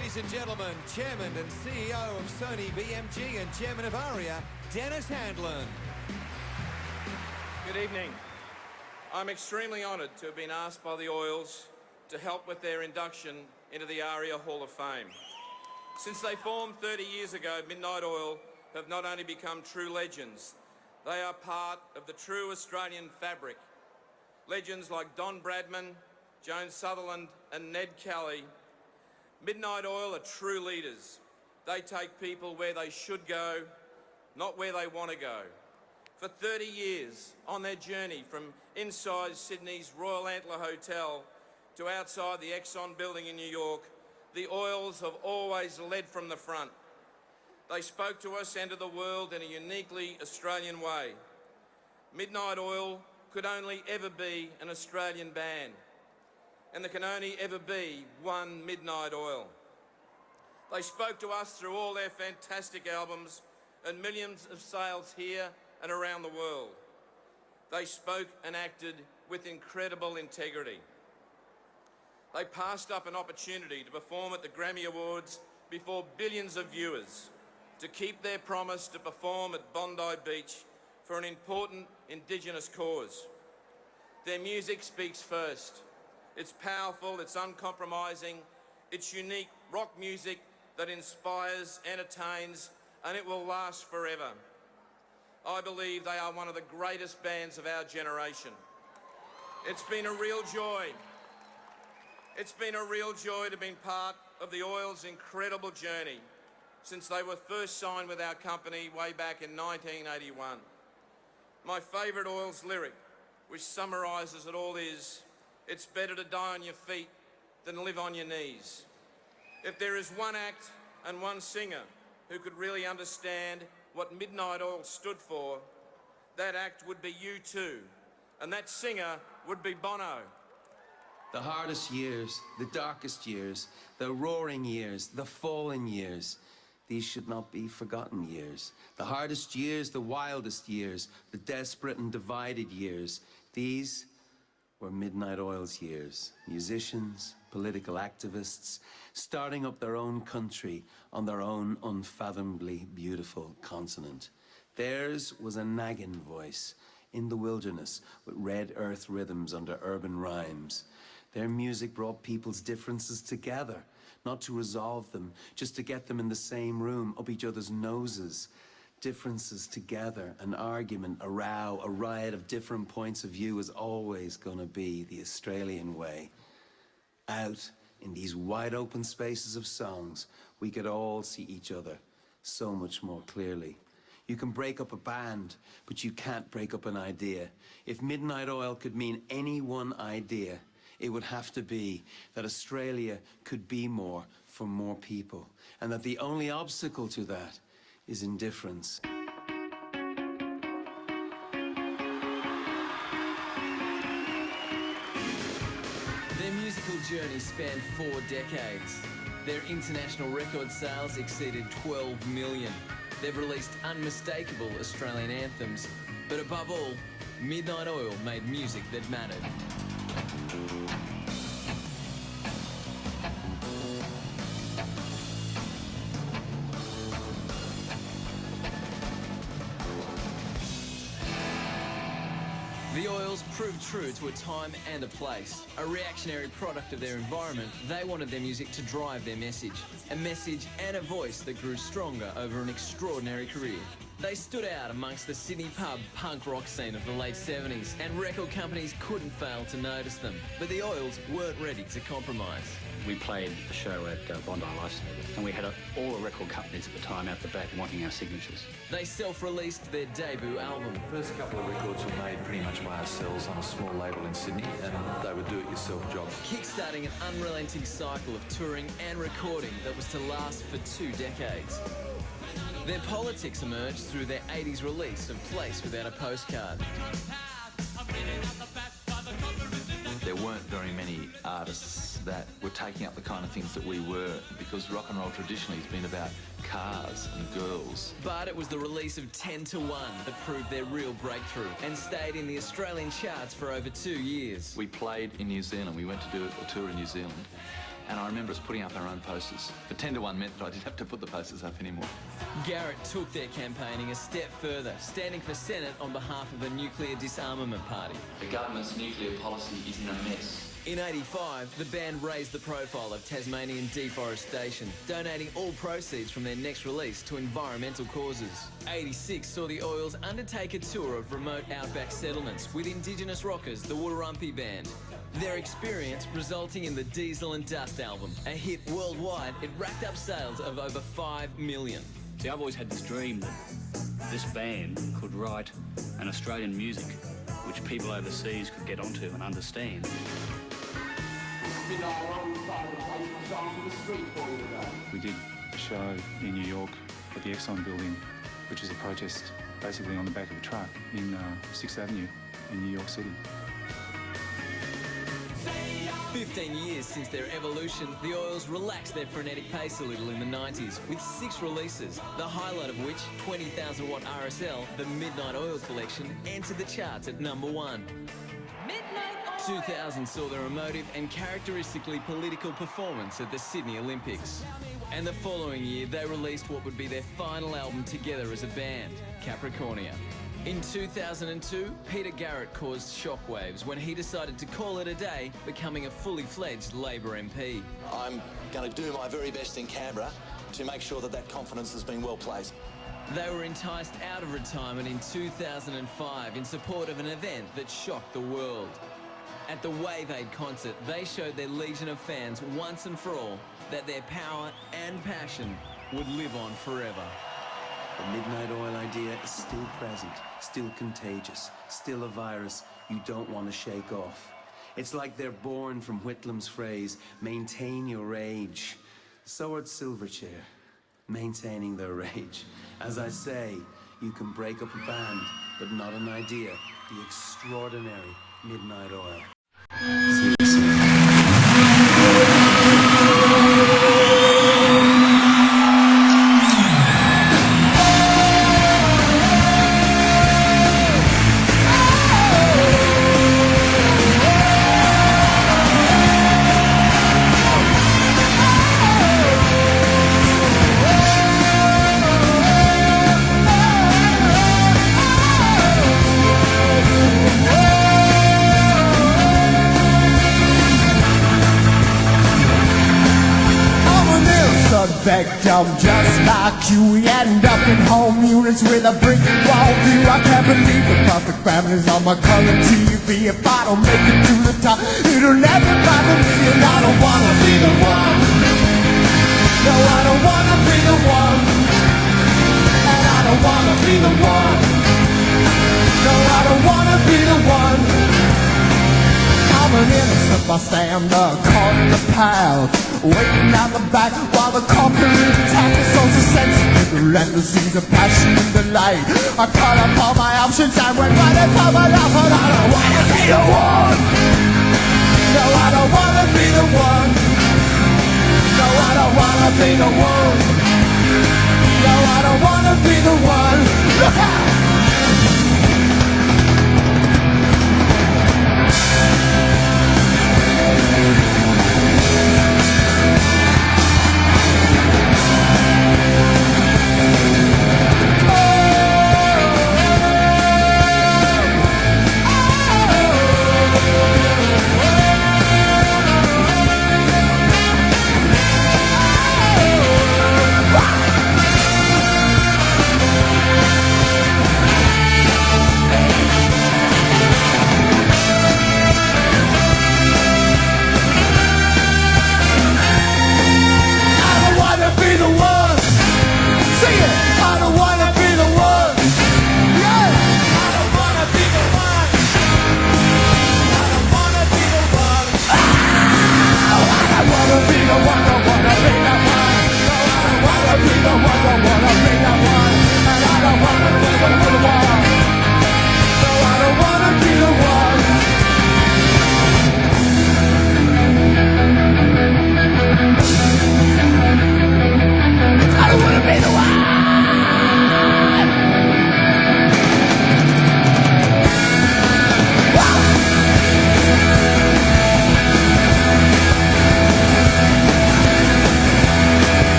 Ladies and gentlemen, Chairman and CEO of Sony BMG and Chairman of ARIA, Dennis Handlin. Good evening. I'm extremely honoured to have been asked by the Oils to help with their induction into the ARIA Hall of Fame. Since they formed 30 years ago, Midnight Oil have not only become true legends, they are part of the true Australian fabric. Legends like Don Bradman, Joan Sutherland and Ned Kelly. Midnight Oil are true leaders. They take people where they should go, not where they want to go. For 30 years, on their journey from inside Sydney's Royal Antler Hotel to outside the Exxon building in New York, the Oils have always led from the front. They spoke to us and to the world in a uniquely Australian way. Midnight Oil could only ever be an Australian band, and there can only ever be one Midnight Oil. They spoke to us through all their fantastic albums and millions of sales here and around the world. They spoke and acted with incredible integrity. They passed up an opportunity to perform at the Grammy Awards before billions of viewers, to keep their promise to perform at Bondi Beach for an important Indigenous cause. Their music speaks first. It's powerful, it's uncompromising, it's unique rock music that inspires, entertains, and it will last forever. I believe they are one of the greatest bands of our generation. It's been a real joy. It's been a real joy to be part of the Oils' incredible journey since they were first signed with our company way back in 1981. My favourite Oils lyric, which summarises it all, is, "It's better to die on your feet than live on your knees." If there is one act and one singer who could really understand what Midnight Oil stood for, that act would be you too, and that singer would be Bono. The hardest years, the darkest years, the roaring years, the fallen years, these should not be forgotten years. The hardest years, the wildest years, the desperate and divided years, these were Midnight Oil's years. Musicians, political activists, starting up their own country on their own unfathomably beautiful continent. Theirs was a naggin voice in the wilderness with red earth rhythms under urban rhymes. Their music brought people's differences together, not to resolve them, just to get them in the same room, up each other's noses. Differences together, an argument, a row, a riot of different points of view is always gonna be the Australian way. Out in these wide open spaces of songs, we could all see each other so much more clearly. You can break up a band, but you can't break up an idea. If Midnight Oil could mean any one idea, it would have to be that Australia could be more for more people, and that the only obstacle to that is indifference. Their musical journey spanned 4 decades. Their international record sales exceeded 12 million. They've released unmistakable Australian anthems, but above all, Midnight Oil made music that mattered. The Oils proved true to a time and a place. A reactionary product of their environment, they wanted their music to drive their message. A message and a voice that grew stronger over an extraordinary career. They stood out amongst the Sydney pub punk rock scene of the late 70s, and record companies couldn't fail to notice them. But the Oils weren't ready to compromise. We played a show at Bondi Live, and we had all the record companies at the time out the back wanting our signatures. They self-released their debut album. The first couple of records were made pretty much by ourselves on a small label in Sydney, and they were do-it-yourself jobs. Kickstarting an unrelenting cycle of touring and recording that was to last for 2 decades. Their politics emerged through their 80s release of Place Without a Postcard. There weren't very many artists that were taking up the kind of things that we were, because rock and roll traditionally has been about cars and girls. But it was the release of 10 to 1 that proved their real breakthrough and stayed in the Australian charts for over 2 years. We played in New Zealand. We went to do a tour in New Zealand, And I remember us putting up our own posters. But 10-1 meant that I didn't have to put the posters up anymore. Garrett took their campaigning a step further, standing for Senate on behalf of the Nuclear Disarmament Party. The government's nuclear policy is in a mess. In '85, the band raised the profile of Tasmanian deforestation, donating all proceeds from their next release to environmental causes. '86 saw the Oils undertake a tour of remote outback settlements with Indigenous rockers, the Warumpi Band. Their experience resulting in the Diesel and Dust album. A hit worldwide, it racked up sales of over 5 million. See, I've always had this dream that this band could write an Australian music which people overseas could get onto and understand. We did a show in New York at the Exxon building, which is a protest basically on the back of a truck in 6th Avenue in New York City. 15 years since their evolution, the Oils relaxed their frenetic pace a little in the 90s with 6 releases, the highlight of which, 20,000 watt RSL, the Midnight Oil collection, entered the charts at #1. 2000 saw their emotive and characteristically political performance at the Sydney Olympics. And the following year, they released what would be their final album together as a band, Capricornia. In 2002, Peter Garrett caused shockwaves when he decided to call it a day, becoming a fully fledged Labor MP. I'm going to do my very best in Canberra to make sure that that confidence has been well placed. They were enticed out of retirement in 2005 in support of an event that shocked the world. At the Wave Aid concert, they showed their legion of fans once and for all that their power and passion would live on forever. The Midnight Oil idea is still present, still contagious, still a virus you don't want to shake off. It's like they're born from Whitlam's phrase, maintain your rage. So are Silverchair, maintaining their rage. As I say, you can break up a band, but not an idea. The extraordinary Midnight Oil. I'm just like you. We end up in home units with a brick wall view. I can't believe the perfect family's on my color TV. If I don't make it to the top, it'll never bother me. And I don't wanna be the one. No, I don't wanna be the one. And I don't wanna be the one. No, I don't wanna be the one. I'm an innocent bystander caught in the pile, waiting out the back while the corporate attack is so sensitive. Relentless of passion and delight. I cut up all my options and went right into my life. And I don't wanna be the one. No, I don't wanna be the one. No, I don't wanna be the one. No, I don't wanna be the one. Look out!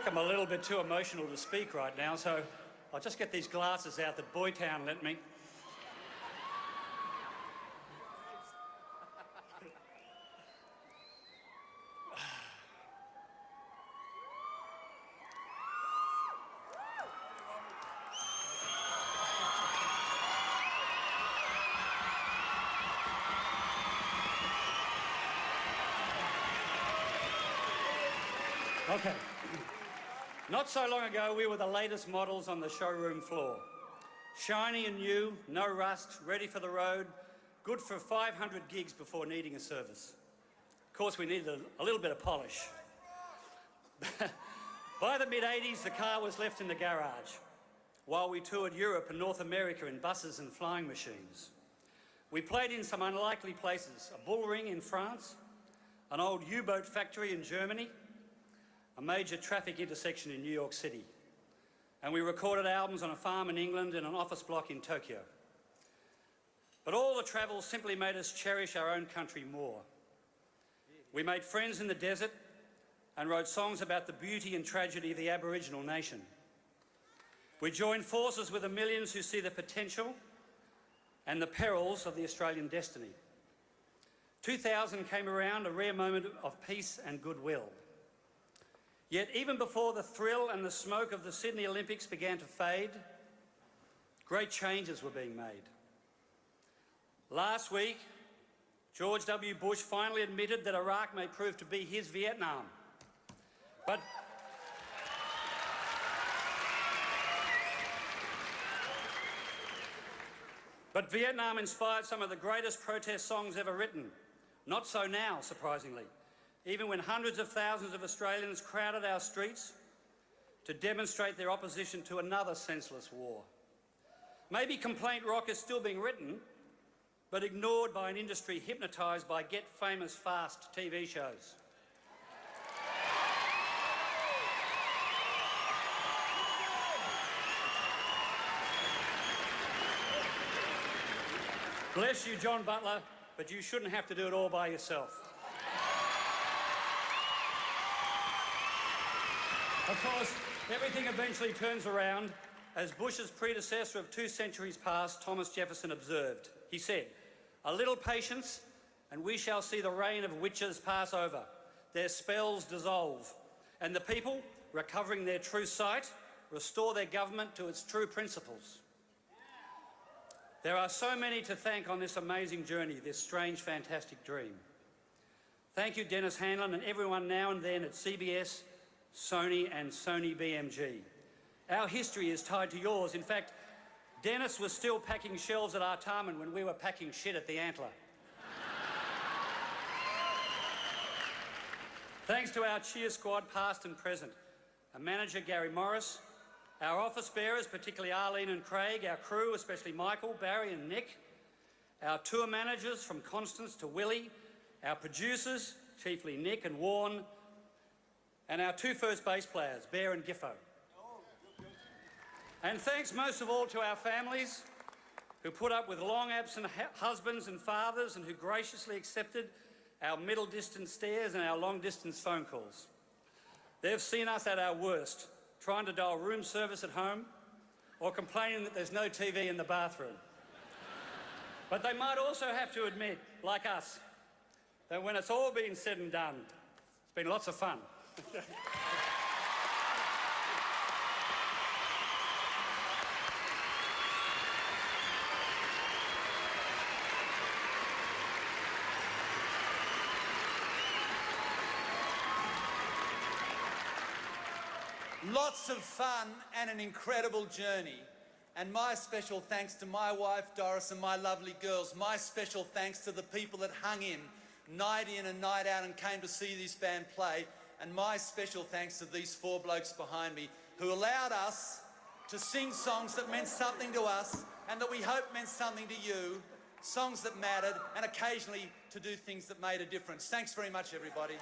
think I'm a little bit too emotional to speak right now, so I'll just get these glasses out that Boytown lent me. Okay. Not so long ago, we were the latest models on the showroom floor. Shiny and new, no rust, ready for the road, good for 500 gigs before needing a service. Of course, we needed a little bit of polish. By the mid-80s, the car was left in the garage while we toured Europe and North America in buses and flying machines. We played in some unlikely places, a bull ring in France, an old U-boat factory in Germany, a major traffic intersection in New York City. And we recorded albums on a farm in England and an office block in Tokyo. But all the travel simply made us cherish our own country more. We made friends in the desert and wrote songs about the beauty and tragedy of the Aboriginal nation. We joined forces with the millions who see the potential and the perils of the Australian destiny. 2000 came around, a rare moment of peace and goodwill. Yet even before the thrill and the smoke of the Sydney Olympics began to fade, great changes were being made. Last week, George W. Bush finally admitted that Iraq may prove to be his Vietnam. But Vietnam inspired some of the greatest protest songs ever written. Not so now, surprisingly. Even when hundreds of thousands of Australians crowded our streets to demonstrate their opposition to another senseless war. Maybe complaint rock is still being written, but ignored by an industry hypnotised by Get Famous Fast TV shows. Bless you, John Butler, but you shouldn't have to do it all by yourself. Of course, everything eventually turns around, as Bush's predecessor of 2 centuries past, Thomas Jefferson, observed. He said, "A little patience, and we shall see the reign of witches pass over, their spells dissolve, and the people, recovering their true sight, restore their government to its true principles." There are so many to thank on this amazing journey, this strange, fantastic dream. Thank you, Dennis Hanlon, and everyone now and then at CBS, Sony and Sony BMG. Our history is tied to yours. In fact, Dennis was still packing shelves at Artarmon when we were packing shit at the Antler. Thanks to our cheer squad, past and present, our manager, Gary Morris, our office bearers, particularly Arlene and Craig, our crew, especially Michael, Barry and Nick, our tour managers from Constance to Willie, our producers, chiefly Nick and Warren, and our 2 first bass players, Bear and Giffo. And thanks most of all to our families who put up with long absent husbands and fathers and who graciously accepted our middle distance stares and our long distance phone calls. They've seen us at our worst, trying to dial room service at home or complaining that there's no TV in the bathroom. But they might also have to admit, like us, that when it's all been said and done, it's been lots of fun. Lots of fun and an incredible journey. And my special thanks to my wife, Doris, and my lovely girls. My special thanks to the people that hung in and night out and came to see this band play. And my special thanks to these 4 blokes behind me who allowed us to sing songs that meant something to us and that we hope meant something to you, songs that mattered, and occasionally to do things that made a difference. Thanks very much, everybody.